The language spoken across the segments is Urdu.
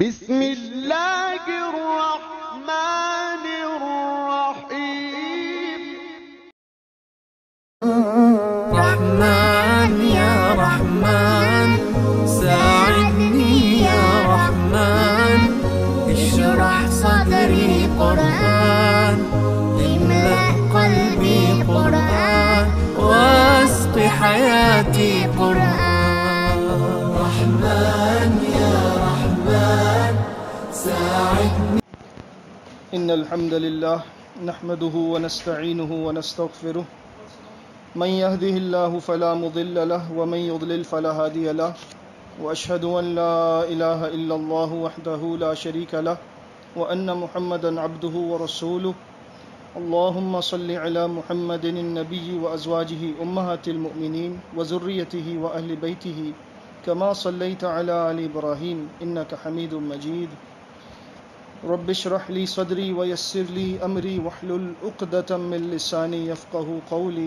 بسم اللہ الرحمن الرحیم رحمن یا رحمن ساعدنی یا رحمن اشرح صدری قرآن املأ قلبی قرآن واسق حیاتی قرآن رحمن یا رحمن ساعدنی ان الحمد للہ نحمده ونستعینه ونستغفره من يهده الله فلا مضل له ومن يضلل فلا هادي له واشهد ان لا اله الا الله وحده لا شريك له وان محمدا عبده ورسوله اللهم صل على محمد النبي وازواجه امهات المؤمنين وذريته واهل بيته كما صليت على ال ابراهيم انك حميد مجيد رب اشرح لي صدري ويسر لي امري واحلل عقدة من لساني يفقهوا قولي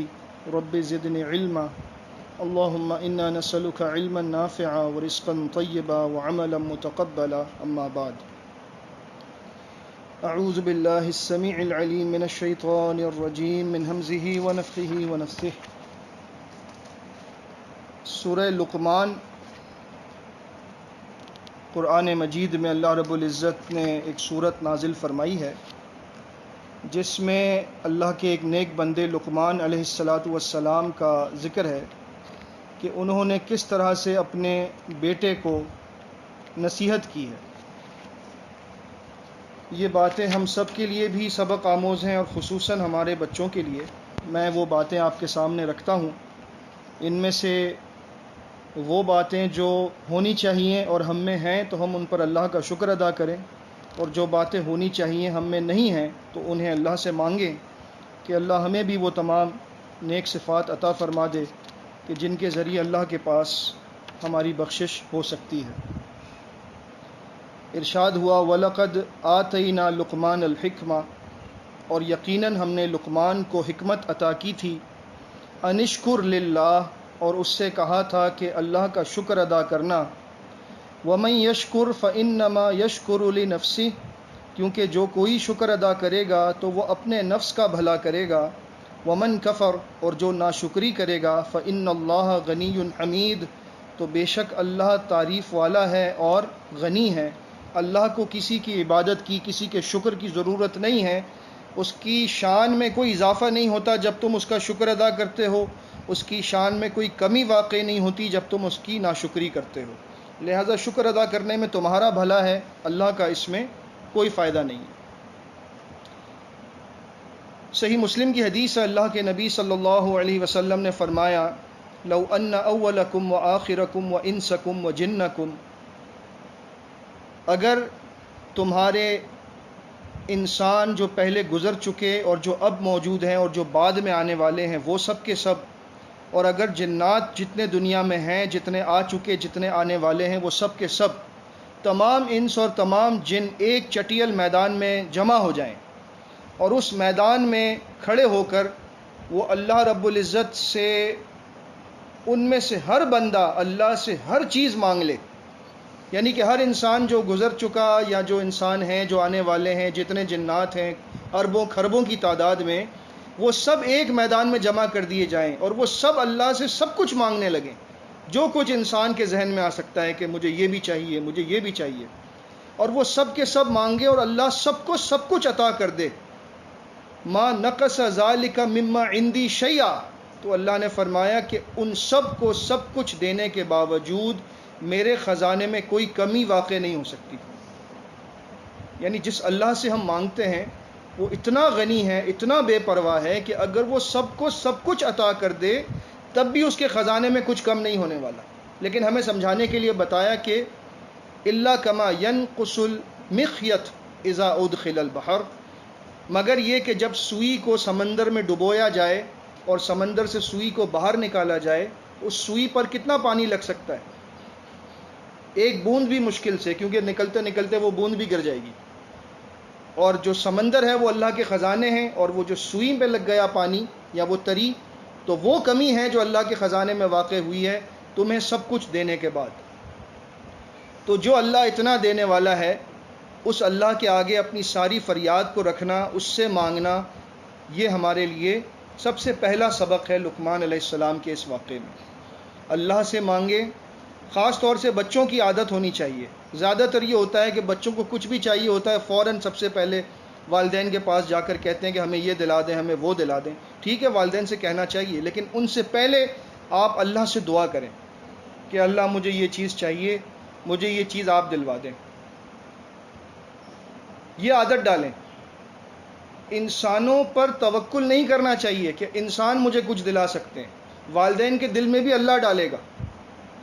رب زدني علما اللهم انا نسألك علما نافعا ورزقا طيبا وعملا متقبلا اما بعد اعوذ بالله السميع العليم من الشيطان الرجيم من همزه ونفخه ونفثه سورہ لقمان قرآن مجید میں اللہ رب العزت نے ایک سورت نازل فرمائی ہے جس میں اللہ کے ایک نیک بندے لقمان علیہ السلام کا ذکر ہے کہ انہوں نے کس طرح سے اپنے بیٹے کو نصیحت کی ہے۔ یہ باتیں ہم سب کے لیے بھی سبق آموز ہیں اور خصوصاً ہمارے بچوں کے لیے۔ میں وہ باتیں آپ کے سامنے رکھتا ہوں۔ ان میں سے وہ باتیں جو ہونی چاہیے اور ہم میں ہیں تو ہم ان پر اللہ کا شکر ادا کریں، اور جو باتیں ہونی چاہیے ہم میں نہیں ہیں تو انہیں اللہ سے مانگیں کہ اللہ ہمیں بھی وہ تمام نیک صفات عطا فرما دے کہ جن کے ذریعے اللہ کے پاس ہماری بخشش ہو سکتی ہے۔ ارشاد ہوا وَلَقَدْ آتَيْنَا لُقْمَانَ الْحِكْمَةَ، اور یقیناً ہم نے لقمان کو حکمت عطا کی تھی، ان اشکر للہ، اور اس سے کہا تھا کہ اللہ کا شکر ادا کرنا، وَمَن يَشْكُرْ فَإِنَّمَا يَشْكُرُ لِنَفْسِهِ، کیونکہ جو کوئی شکر ادا کرے گا تو وہ اپنے نفس کا بھلا کرے گا، وَمَن كَفَرْ، اور جو ناشکری کرے گا، فَإِنَّ اللَّهَ غَنِيٌّ حَمِيدٌ، تو بے شک اللہ تعریف والا ہے اور غنی ہے۔ اللہ کو کسی کی عبادت کی، کسی کے شکر کی ضرورت نہیں ہے۔ اس کی شان میں کوئی اضافہ نہیں ہوتا جب تم اس کا شکر ادا کرتے ہو، اس کی شان میں کوئی کمی واقع نہیں ہوتی جب تم اس کی ناشکری کرتے ہو۔ لہذا شکر ادا کرنے میں تمہارا بھلا ہے، اللہ کا اس میں کوئی فائدہ نہیں ہے۔ صحیح مسلم کی حدیث ہے، اللہ کے نبی صلی اللہ علیہ وسلم نے فرمایا لو ان اولکم وآخرکم وانسکم وجنکم، اگر تمہارے انسان جو پہلے گزر چکے اور جو اب موجود ہیں اور جو بعد میں آنے والے ہیں وہ سب کے سب، اور اگر جنات جتنے دنیا میں ہیں، جتنے آ چکے، جتنے آنے والے ہیں، وہ سب کے سب، تمام انس اور تمام جن ایک چٹیل میدان میں جمع ہو جائیں اور اس میدان میں کھڑے ہو کر وہ اللہ رب العزت سے، ان میں سے ہر بندہ اللہ سے ہر چیز مانگ لے، یعنی کہ ہر انسان جو گزر چکا یا جو انسان ہیں جو آنے والے ہیں، جتنے جنات ہیں اربوں کھربوں کی تعداد میں، وہ سب ایک میدان میں جمع کر دیے جائیں اور وہ سب اللہ سے سب کچھ مانگنے لگیں، جو کچھ انسان کے ذہن میں آ سکتا ہے کہ مجھے یہ بھی چاہیے، مجھے یہ بھی چاہیے، اور وہ سب کے سب مانگے اور اللہ سب کو سب کچھ عطا کر دے۔ ما نقص ذالک مما عندی شیئا، تو اللہ نے فرمایا کہ ان سب کو سب کچھ دینے کے باوجود میرے خزانے میں کوئی کمی واقع نہیں ہو سکتی۔ یعنی جس اللہ سے ہم مانگتے ہیں وہ اتنا غنی ہے، اتنا بے پرواہ ہے کہ اگر وہ سب کو سب کچھ عطا کر دے تب بھی اس کے خزانے میں کچھ کم نہیں ہونے والا۔ لیکن ہمیں سمجھانے کے لیے بتایا کہ الا کما ينقص المخيط اذا ادخل البحر، مگر یہ کہ جب سوئی کو سمندر میں ڈبویا جائے اور سمندر سے سوئی کو باہر نکالا جائے، اس سوئی پر کتنا پانی لگ سکتا ہے؟ ایک بوند بھی مشکل سے، کیونکہ نکلتے نکلتے وہ بوند بھی گر جائے گی، اور جو سمندر ہے وہ اللہ کے خزانے ہیں، اور وہ جو سوئی پہ لگ گیا پانی یا وہ تری، تو وہ کمی ہے جو اللہ کے خزانے میں واقع ہوئی ہے تمہیں سب کچھ دینے کے بعد۔ تو جو اللہ اتنا دینے والا ہے اس اللہ کے آگے اپنی ساری فریاد کو رکھنا، اس سے مانگنا، یہ ہمارے لیے سب سے پہلا سبق ہے لقمان علیہ السلام کے اس واقعے میں۔ اللہ سے مانگے، خاص طور سے بچوں کی عادت ہونی چاہیے۔ زیادہ تر یہ ہوتا ہے کہ بچوں کو کچھ بھی چاہیے ہوتا ہے فوراً سب سے پہلے والدین کے پاس جا کر کہتے ہیں کہ ہمیں یہ دلا دیں، ہمیں وہ دلا دیں۔ ٹھیک ہے، والدین سے کہنا چاہیے، لیکن ان سے پہلے آپ اللہ سے دعا کریں کہ اللہ مجھے یہ چیز چاہیے، مجھے یہ چیز آپ دلوا دیں۔ یہ عادت ڈالیں۔ انسانوں پر توکل نہیں کرنا چاہیے کہ انسان مجھے کچھ دلا سکتے ہیں۔ والدین کے دل میں بھی اللہ ڈالے گا،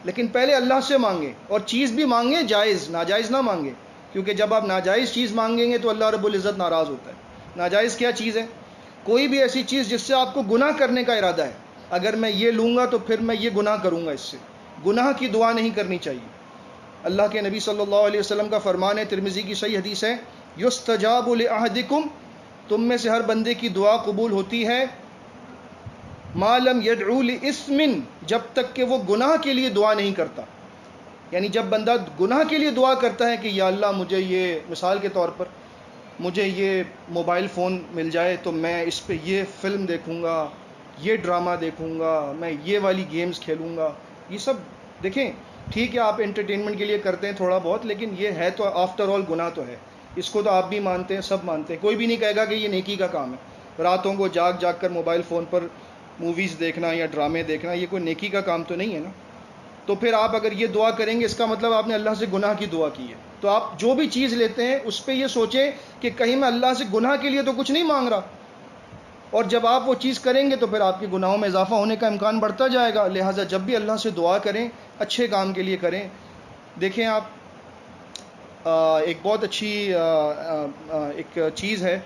لیکن پہلے اللہ سے مانگیں، اور چیز بھی مانگیں جائز، ناجائز نہ مانگیں، کیونکہ جب آپ ناجائز چیز مانگیں گے تو اللہ رب العزت ناراض ہوتا ہے۔ ناجائز کیا چیز ہے؟ کوئی بھی ایسی چیز جس سے آپ کو گناہ کرنے کا ارادہ ہے، اگر میں یہ لوں گا تو پھر میں یہ گناہ کروں گا، اس سے گناہ کی دعا نہیں کرنی چاہیے۔ اللہ کے نبی صلی اللہ علیہ وسلم کا فرمان ہے، ترمذی کی صحیح حدیث ہے، یستجاب لأحدکم، تم میں سے ہر بندے کی دعا قبول ہوتی ہے، ما لم یدعو لاسم، جب تک کہ وہ گناہ کے لیے دعا نہیں کرتا۔ یعنی جب بندہ گناہ کے لیے دعا کرتا ہے کہ یا اللہ مجھے یہ، مثال کے طور پر مجھے یہ موبائل فون مل جائے تو میں اس پہ یہ فلم دیکھوں گا، یہ ڈرامہ دیکھوں گا، میں یہ والی گیمز کھیلوں گا، یہ سب دیکھیں ٹھیک ہے آپ انٹرٹینمنٹ کے لیے کرتے ہیں تھوڑا بہت، لیکن یہ ہے تو آفٹر آل گناہ تو ہے۔ اس کو تو آپ بھی مانتے ہیں، سب مانتے ہیں، کوئی بھی نہیں کہے گا کہ یہ نیکی کا کام ہے۔ راتوں کو جاگ جاگ کر موبائل فون پر موویز دیکھنا یا ڈرامے دیکھنا، یہ کوئی نیکی کا کام تو نہیں ہے نا۔ تو پھر آپ اگر یہ دعا کریں گے، اس کا مطلب آپ نے اللہ سے گناہ کی دعا کی ہے۔ تو آپ جو بھی چیز لیتے ہیں اس پہ یہ سوچیں کہ کہیں میں اللہ سے گناہ کے لیے تو کچھ نہیں مانگ رہا، اور جب آپ وہ چیز کریں گے تو پھر آپ کے گناہوں میں اضافہ ہونے کا امکان بڑھتا جائے گا۔ لہٰذا جب بھی اللہ سے دعا کریں، اچھے کام کے لیے کریں۔ دیکھیں آپ، ایک بہت اچھی ایک چیز ہے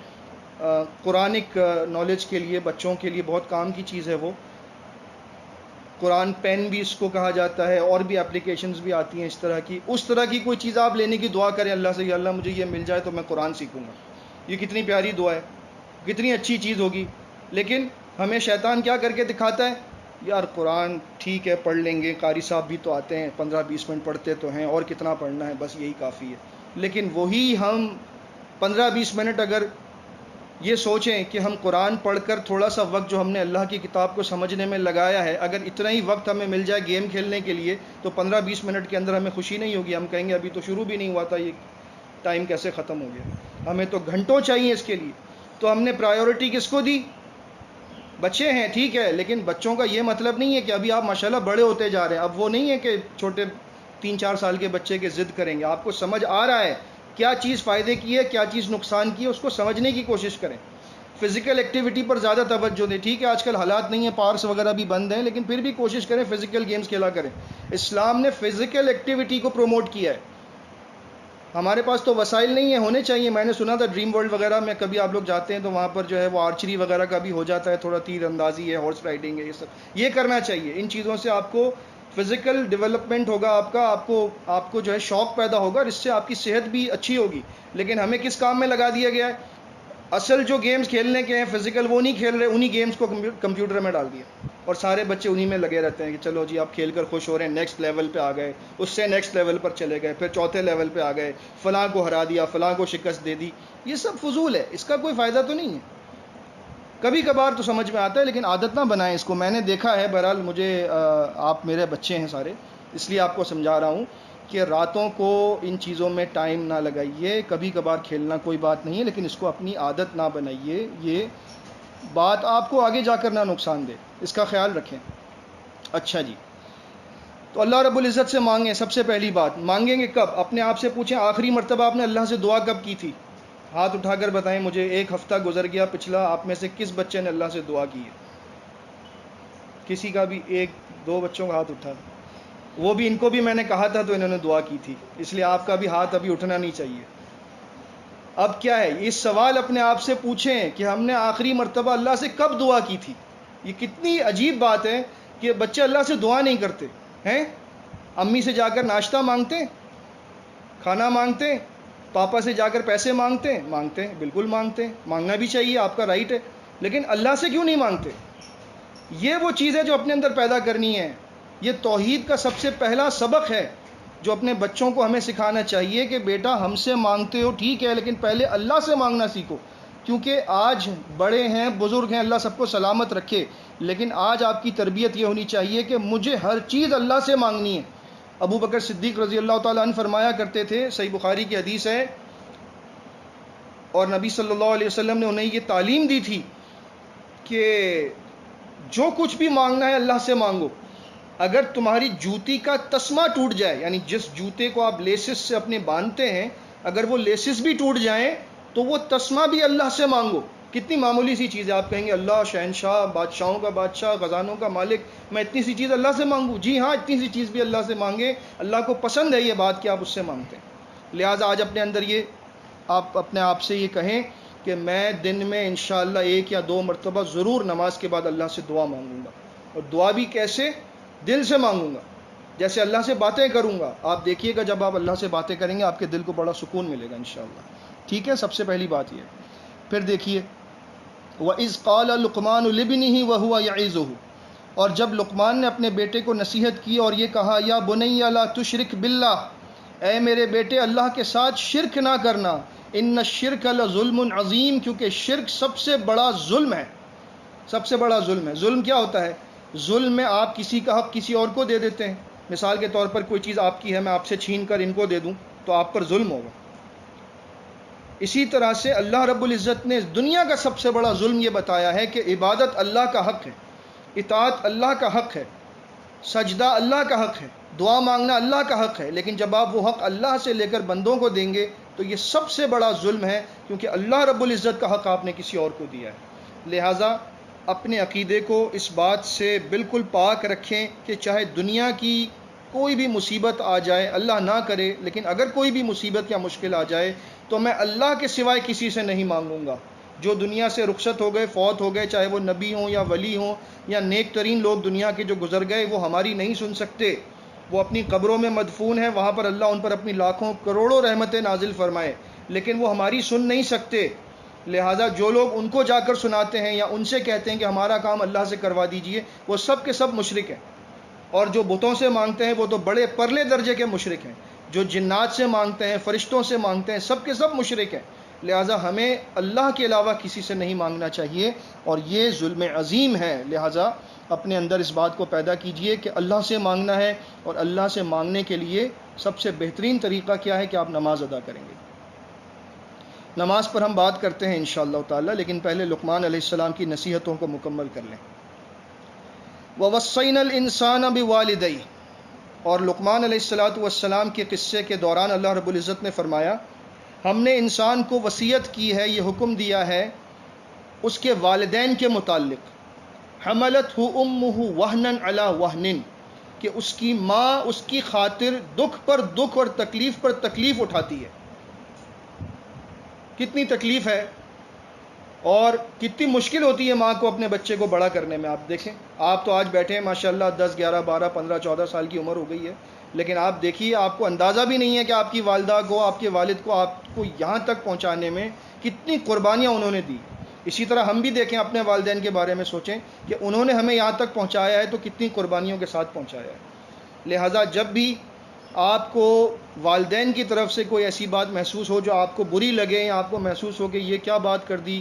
قرآنک نالج کے لیے، بچوں کے لیے بہت کام کی چیز ہے وہ، قرآن پین بھی اس کو کہا جاتا ہے، اور بھی اپلیکیشنز بھی آتی ہیں اس طرح کی۔ اس طرح کی کوئی چیز آپ لینے کی دعا کریں اللہ سے، یا اللہ مجھے یہ مل جائے تو میں قرآن سیکھوں گا۔ یہ کتنی پیاری دعا ہے، کتنی اچھی چیز ہوگی۔ لیکن ہمیں شیطان کیا کر کے دکھاتا ہے؟ یار قرآن ٹھیک ہے پڑھ لیں گے، قاری صاحب بھی تو آتے ہیں 15-20 منٹ پڑھتے تو ہیں، اور کتنا پڑھنا ہے، بس یہی کافی ہے۔ لیکن وہی ہم 15-20 منٹ اگر یہ سوچیں کہ ہم قرآن پڑھ کر تھوڑا سا وقت جو ہم نے اللہ کی کتاب کو سمجھنے میں لگایا ہے، اگر اتنا ہی وقت ہمیں مل جائے گیم کھیلنے کے لیے تو 15-20 منٹ کے اندر ہمیں خوشی نہیں ہوگی، ہم کہیں گے ابھی تو شروع بھی نہیں ہوا تھا، یہ ٹائم کیسے ختم ہو گیا۔ ہمیں تو گھنٹوں چاہیے اس کے لیے۔ تو ہم نے پرائیورٹی کس کو دی؟ بچے ہیں ٹھیک ہے، لیکن بچوں کا یہ مطلب نہیں ہے کہ ابھی آپ ماشاءاللہ بڑے ہوتے جا رہے ہیں، اب وہ نہیں ہے کہ چھوٹے 3-4 سال کے بچے کے ضد کریں گے۔ آپ کو سمجھ آ رہا ہے کیا چیز فائدے کی ہے، کیا چیز نقصان کی ہے، اس کو سمجھنے کی کوشش کریں۔ فزیکل ایکٹیویٹی پر زیادہ توجہ دیں۔ ٹھیک ہے آج کل حالات نہیں ہیں، پارکس وغیرہ بھی بند ہیں، لیکن پھر بھی کوشش کریں فزیکل گیمز کھیلا کریں۔ اسلام نے فزیکل ایکٹیویٹی کو پروموٹ کیا ہے۔ ہمارے پاس تو وسائل نہیں ہیں، ہونے چاہیے۔ میں نے سنا تھا ڈریم ورلڈ وغیرہ میں کبھی آپ لوگ جاتے ہیں تو وہاں پر جو ہے وہ آرچری وغیرہ کا بھی ہو جاتا ہے، تھوڑا تیر اندازی ہے، ہارس رائڈنگ ہے، یہ سب یہ کرنا چاہیے۔ ان چیزوں سے آپ کو فزیکل ڈیولپمنٹ ہوگا، آپ کو جو ہے شوق پیدا ہوگا، اور اس سے آپ کی صحت بھی اچھی ہوگی۔ لیکن ہمیں کس کام میں لگا دیا گیا ہے؟ اصل جو گیمز کھیلنے کے ہیں فزیکل وہ نہیں کھیل رہے، انہی گیمز کو کمپیوٹر میں ڈال دیا، اور سارے بچے انہی میں لگے رہتے ہیں کہ چلو جی آپ کھیل کر خوش ہو رہے ہیں، نیکسٹ لیول پہ آ گئے، اس سے نیکسٹ لیول پر چلے گئے، پھر چوتھے لیول پہ آ گئے، فلاں کو ہرا دیا، فلاں کو شکست دے دی۔ یہ سب فضول ہے، اس کا کوئی فائدہ تو نہیں ہے۔ کبھی کبھار تو سمجھ میں آتا ہے، لیکن عادت نہ بنائیں اس کو۔ میں نے دیکھا ہے، بہرحال مجھے آپ میرے بچے ہیں سارے، اس لیے آپ کو سمجھا رہا ہوں کہ راتوں کو ان چیزوں میں ٹائم نہ لگائیے۔ کبھی کبھار کھیلنا کوئی بات نہیں ہے، لیکن اس کو اپنی عادت نہ بنائیے۔ یہ بات آپ کو آگے جا کر نہ نقصان دے، اس کا خیال رکھیں۔ اچھا جی، تو اللہ رب العزت سے مانگیں۔ سب سے پہلی بات، مانگیں گے کب؟ اپنے آپ سے پوچھیں آخری مرتبہ آپ نے اللہ سے دعا کب کی تھی؟ ہاتھ اٹھا کر بتائیں مجھے۔ ایک ہفتہ گزر گیا پچھلا، آپ میں سے کس بچے نے اللہ سے دعا کی ہے؟ کسی کا بھی 1-2 بچوں کا ہاتھ اٹھا، وہ بھی ان کو بھی میں نے کہا تھا تو انہوں نے دعا کی تھی، اس لیے آپ کا بھی ہاتھ ابھی اٹھنا نہیں چاہیے۔ اب کیا ہے، اس سوال اپنے آپ سے پوچھیں کہ ہم نے آخری مرتبہ اللہ سے کب دعا کی تھی۔ یہ کتنی عجیب بات ہے کہ بچے اللہ سے دعا نہیں کرتے ہیں۔ امی سے جا کر ناشتہ مانگتے، کھانا مانگتے، پاپا سے جا کر پیسے مانگتے ہیں، بالکل مانگتے ہیں، مانگنا بھی چاہیے، آپ کا رائٹ ہے، لیکن اللہ سے کیوں نہیں مانگتے؟ یہ وہ چیز ہے جو اپنے اندر پیدا کرنی ہے۔ یہ توحید کا سب سے پہلا سبق ہے جو اپنے بچوں کو ہمیں سکھانا چاہیے کہ بیٹا ہم سے مانگتے ہو ٹھیک ہے، لیکن پہلے اللہ سے مانگنا سیکھو، کیونکہ آج بڑے ہیں، بزرگ ہیں، اللہ سب کو سلامت رکھے، لیکن آج آپ کی تربیت یہ ہونی چاہیے کہ مجھے ہر چیز اللہ سے مانگنی ہے۔ ابو بکر صدیق رضی اللہ تعالیٰ عنہ فرمایا کرتے تھے، صحیح بخاری کی حدیث ہے، اور نبی صلی اللہ علیہ وسلم نے انہیں یہ تعلیم دی تھی کہ جو کچھ بھی مانگنا ہے اللہ سے مانگو۔ اگر تمہاری جوتی کا تسمہ ٹوٹ جائے، یعنی جس جوتے کو آپ لیسز سے اپنے باندھتے ہیں، اگر وہ لیسز بھی ٹوٹ جائیں تو وہ تسمہ بھی اللہ سے مانگو۔ کتنی معمولی سی چیز ہے، آپ کہیں گے اللہ شہنشاہ، بادشاہوں کا بادشاہ، خزانوں کا مالک، میں اتنی سی چیز اللہ سے مانگوں؟ جی ہاں، اتنی سی چیز بھی اللہ سے مانگے، اللہ کو پسند ہے یہ بات کہ آپ اس سے مانگتے ہیں۔ لہٰذا آج اپنے اندر یہ آپ اپنے آپ سے یہ کہیں کہ میں دن میں انشاءاللہ 1 یا 2 مرتبہ ضرور نماز کے بعد اللہ سے دعا مانگوں گا، اور دعا بھی کیسے؟ دل سے مانگوں گا، جیسے اللہ سے باتیں کروں گا۔ آپ دیکھیے گا جب آپ اللہ سے باتیں کریں گے آپ کے دل کو بڑا سکون ملے گا انشاءاللہ، ٹھیک ہے؟ سب سے پہلی بات یہ۔ پھر دیکھیے وَإِذْ قَالَ لُقْمَانُ لِابْنِهِ وَهُوَ يَعِظُهُ، اور جب لقمان نے اپنے بیٹے کو نصیحت کی اور یہ کہا یا بنی لا تشرک باللہ، اے میرے بیٹے اللہ کے ساتھ شرک نہ کرنا، ان الشرک لظلم عظیم، کیونکہ شرک سب سے بڑا ظلم ہے، سب سے بڑا ظلم ہے۔ ظلم کیا ہوتا ہے؟ ظلم میں آپ کسی کا حق کسی اور کو دے دیتے ہیں۔ مثال کے طور پر کوئی چیز آپ کی ہے، میں آپ سے چھین کر ان کو دے دوں تو آپ پر ظلم ہوگا۔ اسی طرح سے اللہ رب العزت نے دنیا کا سب سے بڑا ظلم یہ بتایا ہے کہ عبادت اللہ کا حق ہے، اطاعت اللہ کا حق ہے، سجدہ اللہ کا حق ہے، دعا مانگنا اللہ کا حق ہے، لیکن جب آپ وہ حق اللہ سے لے کر بندوں کو دیں گے تو یہ سب سے بڑا ظلم ہے، کیونکہ اللہ رب العزت کا حق آپ نے کسی اور کو دیا ہے۔ لہٰذا اپنے عقیدے کو اس بات سے بالکل پاک رکھیں کہ چاہے دنیا کی کوئی بھی مصیبت آ جائے، اللہ نہ کرے، لیکن اگر کوئی بھی مصیبت یا مشکل آ جائے تو میں اللہ کے سوائے کسی سے نہیں مانگوں گا۔ جو دنیا سے رخصت ہو گئے، فوت ہو گئے، چاہے وہ نبی ہوں یا ولی ہوں یا نیک ترین لوگ دنیا کے جو گزر گئے، وہ ہماری نہیں سن سکتے، وہ اپنی قبروں میں مدفون ہیں، وہاں پر اللہ ان پر اپنی لاکھوں کروڑوں رحمتیں نازل فرمائے، لیکن وہ ہماری سن نہیں سکتے۔ لہٰذا جو لوگ ان کو جا کر سناتے ہیں یا ان سے کہتے ہیں کہ ہمارا کام اللہ سے کروا دیجئے، وہ سب کے سب مشرک ہیں، اور جو بتوں سے مانگتے ہیں وہ تو بڑے پرلے درجے کے مشرک ہیں، جو جنات سے مانگتے ہیں، فرشتوں سے مانگتے ہیں، سب کے سب مشرک ہیں۔ لہٰذا ہمیں اللہ کے علاوہ کسی سے نہیں مانگنا چاہیے، اور یہ ظلم عظیم ہے۔ لہٰذا اپنے اندر اس بات کو پیدا کیجئے کہ اللہ سے مانگنا ہے، اور اللہ سے مانگنے کے لیے سب سے بہترین طریقہ کیا ہے کہ آپ نماز ادا کریں گے۔ نماز پر ہم بات کرتے ہیں انشاءاللہ تعالی، لیکن پہلے لقمان علیہ السلام کی نصیحتوں کو مکمل کر لیں۔ وَوَصَّيْنَا الْإِنسَانَ بِوَالِدَيْهِ، اور لقمان علیہ السلام کے قصے کے دوران اللہ رب العزت نے فرمایا ہم نے انسان کو وصیت کی ہے، یہ حکم دیا ہے اس کے والدین کے متعلق، حملتہ امہ وہنن علی وہنن، کہ اس کی ماں اس کی خاطر دکھ پر دکھ اور تکلیف پر تکلیف اٹھاتی ہے۔ کتنی تکلیف ہے اور کتنی مشکل ہوتی ہے ماں کو اپنے بچے کو بڑا کرنے میں۔ آپ دیکھیں، آپ تو آج بیٹھے ہیں ماشاءاللہ 10 11 12 15 14 سال کی عمر ہو گئی ہے، لیکن آپ دیکھیے آپ کو اندازہ بھی نہیں ہے کہ آپ کی والدہ کو، آپ کے والد کو آپ کو یہاں تک پہنچانے میں کتنی قربانیاں انہوں نے دی۔ اسی طرح ہم بھی دیکھیں، اپنے والدین کے بارے میں سوچیں کہ انہوں نے ہمیں یہاں تک پہنچایا ہے تو کتنی قربانیوں کے ساتھ پہنچایا ہے۔ لہٰذا جب بھی آپ کو والدین کی طرف سے کوئی ایسی بات محسوس ہو جو آپ کو بری لگے، یا آپ کو محسوس ہو کہ یہ کیا بات کر دی،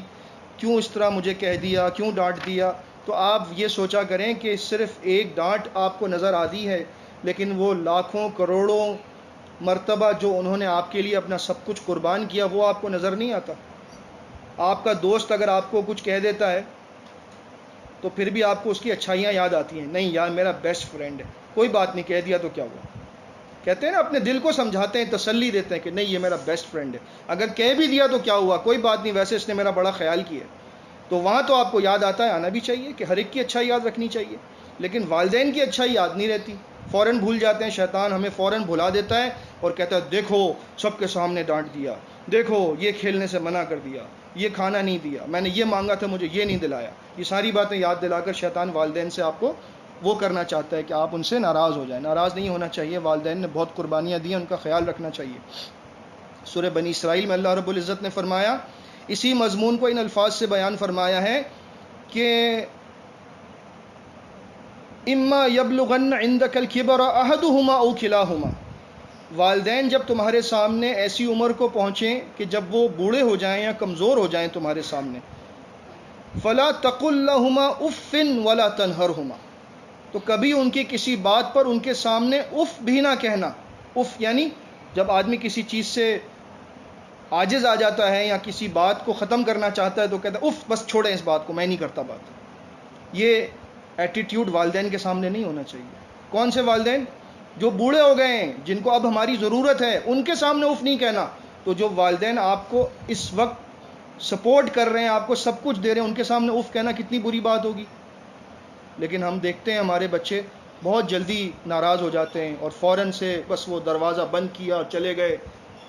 کیوں اس طرح مجھے کہہ دیا، کیوں ڈانٹ دیا، تو آپ یہ سوچا کریں کہ صرف ایک ڈانٹ آپ کو نظر آتی ہے، لیکن وہ لاکھوں کروڑوں مرتبہ جو انہوں نے آپ کے لیے اپنا سب کچھ قربان کیا وہ آپ کو نظر نہیں آتا۔ آپ کا دوست اگر آپ کو کچھ کہہ دیتا ہے تو پھر بھی آپ کو اس کی اچھائیاں یاد آتی ہیں، نہیں یار میرا بیسٹ فرینڈ ہے، کوئی بات نہیں، کہہ دیا تو کیا ہوا۔ کہتے ہیں نا، اپنے دل کو سمجھاتے ہیں، تسلی دیتے ہیں کہ نہیں یہ میرا بیسٹ فرینڈ ہے، اگر کہہ بھی دیا تو کیا ہوا، کوئی بات نہیں، ویسے اس نے میرا بڑا خیال کیا ہے۔ تو وہاں تو آپ کو یاد آتا ہے، آنا بھی چاہیے کہ ہر ایک کی اچھائی یاد رکھنی چاہیے، لیکن والدین کی اچھائی یاد نہیں رہتی، فوراً بھول جاتے ہیں، شیطان ہمیں فوراً بھلا دیتا ہے اور کہتا ہے دیکھو سب کے سامنے ڈانٹ دیا، دیکھو یہ کھیلنے سے منع کر دیا، یہ کھانا نہیں دیا، میں نے یہ مانگا تھا مجھے یہ نہیں دلایا۔ یہ ساری باتیں یاد دلا کر شیطان والدین سے آپ کو وہ کرنا چاہتا ہے کہ آپ ان سے ناراض ہو جائیں۔ ناراض نہیں ہونا چاہیے، والدین نے بہت قربانیاں دی ہیں، ان کا خیال رکھنا چاہیے۔ سورہ بنی اسرائیل میں اللہ رب العزت نے فرمایا، اسی مضمون کو ان الفاظ سے بیان فرمایا ہے کہ اما یبلغن عندک الکبر احدہما او کلاہما، والدین جب تمہارے سامنے ایسی عمر کو پہنچیں کہ جب وہ بوڑھے ہو جائیں یا کمزور ہو جائیں تمہارے سامنے، فلا تقل لہما اف ولا تنہرہما، تو کبھی ان کی کسی بات پر ان کے سامنے اف بھی نہ کہنا۔ اف یعنی جب آدمی کسی چیز سے عاجز آ جاتا ہے یا کسی بات کو ختم کرنا چاہتا ہے تو کہتا ہے اف، بس چھوڑیں اس بات کو، میں نہیں کرتا بات۔ یہ ایٹیٹیوڈ والدین کے سامنے نہیں ہونا چاہیے۔ کون سے والدین؟ جو بوڑھے ہو گئے ہیں، جن کو اب ہماری ضرورت ہے، ان کے سامنے اف نہیں کہنا۔ تو جو والدین آپ کو اس وقت سپورٹ کر رہے ہیں، آپ کو سب کچھ دے رہے ہیں، ان کے سامنے اف کہنا کتنی بری بات ہوگی۔ لیکن ہم دیکھتے ہیں ہمارے بچے بہت جلدی ناراض ہو جاتے ہیں اور فوراً سے بس وہ دروازہ بند کیا اور چلے گئے،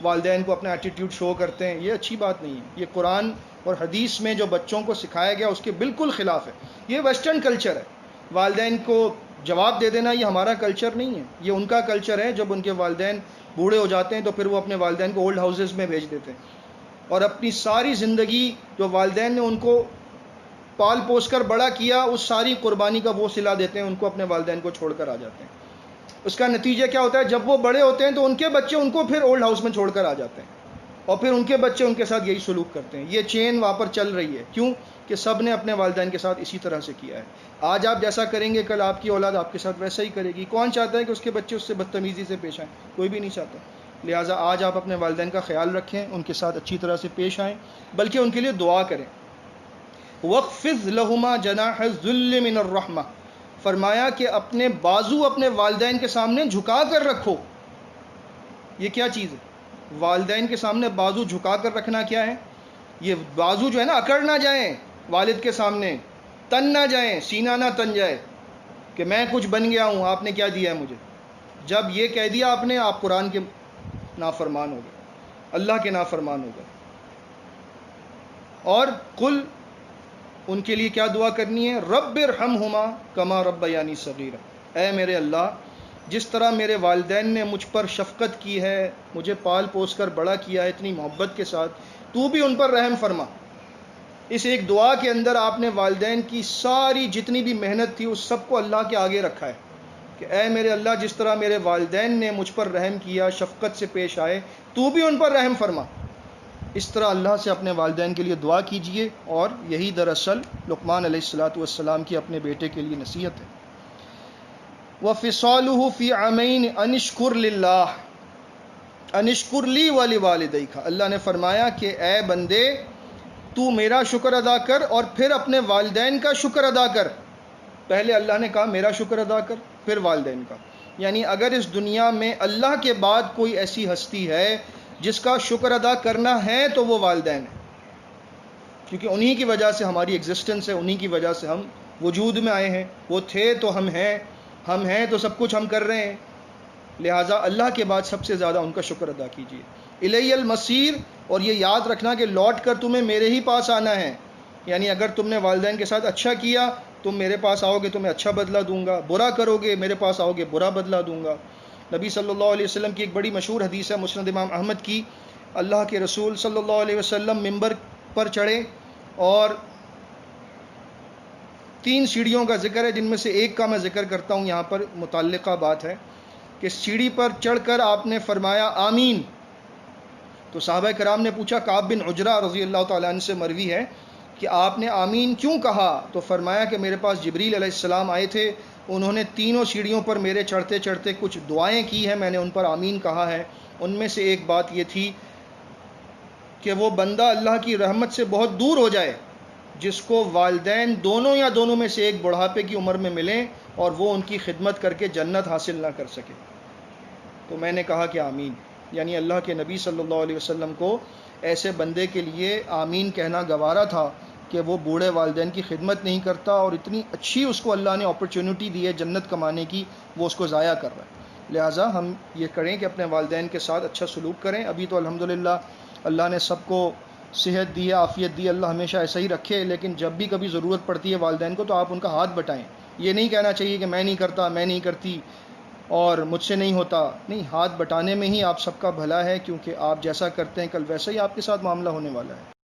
والدین کو اپنا ایٹیٹیوڈ شو کرتے ہیں۔ یہ اچھی بات نہیں ہے۔ یہ قرآن اور حدیث میں جو بچوں کو سکھایا گیا اس کے بالکل خلاف ہے۔ یہ ویسٹرن کلچر ہے۔ والدین کو جواب دے دینا یہ ہمارا کلچر نہیں ہے، یہ ان کا کلچر ہے۔ جب ان کے والدین بوڑھے ہو جاتے ہیں تو پھر وہ اپنے والدین کو اولڈ ہاؤسز میں بھیج دیتے ہیں، اور اپنی ساری زندگی جو والدین نے ان کو پال پوس کر بڑا کیا، اس ساری قربانی کا وہ صلہ دیتے ہیں، ان کو اپنے والدین کو چھوڑ کر آ جاتے ہیں۔ اس کا نتیجہ کیا ہوتا ہے؟ جب وہ بڑے ہوتے ہیں تو ان کے بچے ان کو پھر اولڈ ہاؤس میں چھوڑ کر آ جاتے ہیں، اور پھر ان کے بچے ان کے ساتھ یہی سلوک کرتے ہیں۔ یہ چین وہاں پر چل رہی ہے۔ کیوں؟ کہ سب نے اپنے والدین کے ساتھ اسی طرح سے کیا ہے۔ آج آپ جیسا کریں گے کل آپ کی اولاد آپ کے ساتھ ویسا ہی کرے گی۔ کون چاہتا ہے کہ اس کے بچے اس سے بدتمیزی سے پیش آئیں؟ کوئی بھی نہیں چاہتا۔ لہٰذا آج آپ اپنے والدین کا خیال رکھیں، ان کے ساتھ اچھی طرح سے پیش آئیں، بلکہ ان کے لیے دعا کریں۔ وَاخْفِضْ لَهُمَا جَنَاحَ الذُّلِّ مِنَ الرَّحْمَةِ، فرمایا کہ اپنے بازو اپنے والدین کے سامنے جھکا کر رکھو۔ یہ کیا چیز ہے؟ والدین کے سامنے بازو جھکا کر رکھنا کیا ہے؟ یہ بازو جو ہے نا اکڑ نہ جائیں والد کے سامنے، تن نہ جائیں، سینہ نہ تن جائے کہ میں کچھ بن گیا ہوں، آپ نے کیا دیا ہے مجھے۔ جب یہ کہہ دیا آپ نے، آپ قرآن کے نافرمان ہو گئے، اللہ کے نافرمان ہو گئے۔ اور قل، ان کے لیے کیا دعا کرنی ہے؟ رب ارحمہما کما ربیانی صغیرا، اے میرے اللہ، جس طرح میرے والدین نے مجھ پر شفقت کی ہے، مجھے پال پوس کر بڑا کیا ہے اتنی محبت کے ساتھ، تو بھی ان پر رحم فرما۔ اس ایک دعا کے اندر آپ نے والدین کی ساری جتنی بھی محنت تھی اس سب کو اللہ کے آگے رکھا ہے کہ اے میرے اللہ، جس طرح میرے والدین نے مجھ پر رحم کیا، شفقت سے پیش آئے، تو بھی ان پر رحم فرما۔ اس طرح اللہ سے اپنے والدین کے لیے دعا کیجئے، اور یہی دراصل لقمان علیہ السلام کی اپنے بیٹے کے لیے نصیحت ہے۔ وَفِصَالُهُ فِي عَامَيْنِ أَنِ اشْكُرْ لِلَّهِ أَنِ اشْكُرْ لِي وَلِوَالِدَيْكَ، اللہ نے فرمایا کہ اے بندے، تو میرا شکر ادا کر اور پھر اپنے والدین کا شکر ادا کر۔ پہلے اللہ نے کہا میرا شکر ادا کر، پھر والدین کا۔ یعنی اگر اس دنیا میں اللہ کے بعد کوئی ایسی ہستی ہے جس کا شکر ادا کرنا ہے تو وہ والدین ہیں، کیونکہ انہی کی وجہ سے ہماری ایگزسٹنس ہے، انہی کی وجہ سے ہم وجود میں آئے ہیں۔ وہ تھے تو ہم ہیں تو سب کچھ ہم کر رہے ہیں۔ لہٰذا اللہ کے بعد سب سے زیادہ ان کا شکر ادا کیجیے۔ الی المصیر، اور یہ یاد رکھنا کہ لوٹ کر تمہیں میرے ہی پاس آنا ہے۔ یعنی اگر تم نے والدین کے ساتھ اچھا کیا، تم میرے پاس آؤ گے تو میں اچھا بدلہ دوں گا، برا کرو گے میرے پاس آؤ گے برا بدلہ دوں گا۔ نبی صلی اللہ علیہ وسلم کی ایک بڑی مشہور حدیث ہے مسند امام احمد کی، اللہ کے رسول صلی اللہ علیہ وسلم ممبر پر چڑھے اور 3 سیڑھیوں کا ذکر ہے، جن میں سے ایک کا میں ذکر کرتا ہوں، یہاں پر متعلقہ بات ہے کہ سیڑھی پر چڑھ کر آپ نے فرمایا آمین۔ تو صحابہ کرام نے پوچھا، کعب بن عجرہ رضی اللہ تعالیٰ عنہ سے مروی ہے کہ آپ نے آمین کیوں کہا؟ تو فرمایا کہ میرے پاس جبریل علیہ السلام آئے تھے، انہوں نے تینوں سیڑھیوں پر میرے چڑھتے چڑھتے کچھ دعائیں کی ہیں، میں نے ان پر آمین کہا ہے۔ ان میں سے ایک بات یہ تھی کہ وہ بندہ اللہ کی رحمت سے بہت دور ہو جائے جس کو والدین دونوں یا دونوں میں سے ایک بڑھاپے کی عمر میں ملیں اور وہ ان کی خدمت کر کے جنت حاصل نہ کر سکے۔ تو میں نے کہا کہ آمین، یعنی اللہ کے نبی صلی اللہ علیہ وسلم کو ایسے بندے کے لیے آمین کہنا گوارا تھا کہ وہ بوڑھے والدین کی خدمت نہیں کرتا، اور اتنی اچھی اس کو اللہ نے اپرچونٹی دی ہے جنت کمانے کی، وہ اس کو ضائع کر رہا ہے۔ لہٰذا ہم یہ کریں کہ اپنے والدین کے ساتھ اچھا سلوک کریں۔ ابھی تو الحمدللہ اللہ نے سب کو صحت دی ہے، عافیت دی ہے، اللہ ہمیشہ ایسا ہی رکھے، لیکن جب بھی کبھی ضرورت پڑتی ہے والدین کو تو آپ ان کا ہاتھ بٹائیں۔ یہ نہیں کہنا چاہیے کہ میں نہیں کرتا، میں نہیں کرتی اور مجھ سے نہیں ہوتا، نہیں، ہاتھ بٹانے میں ہی آپ سب کا بھلا ہے، کیونکہ آپ جیسا کرتے ہیں کل ویسا ہی آپ کے ساتھ معاملہ ہونے والا ہے۔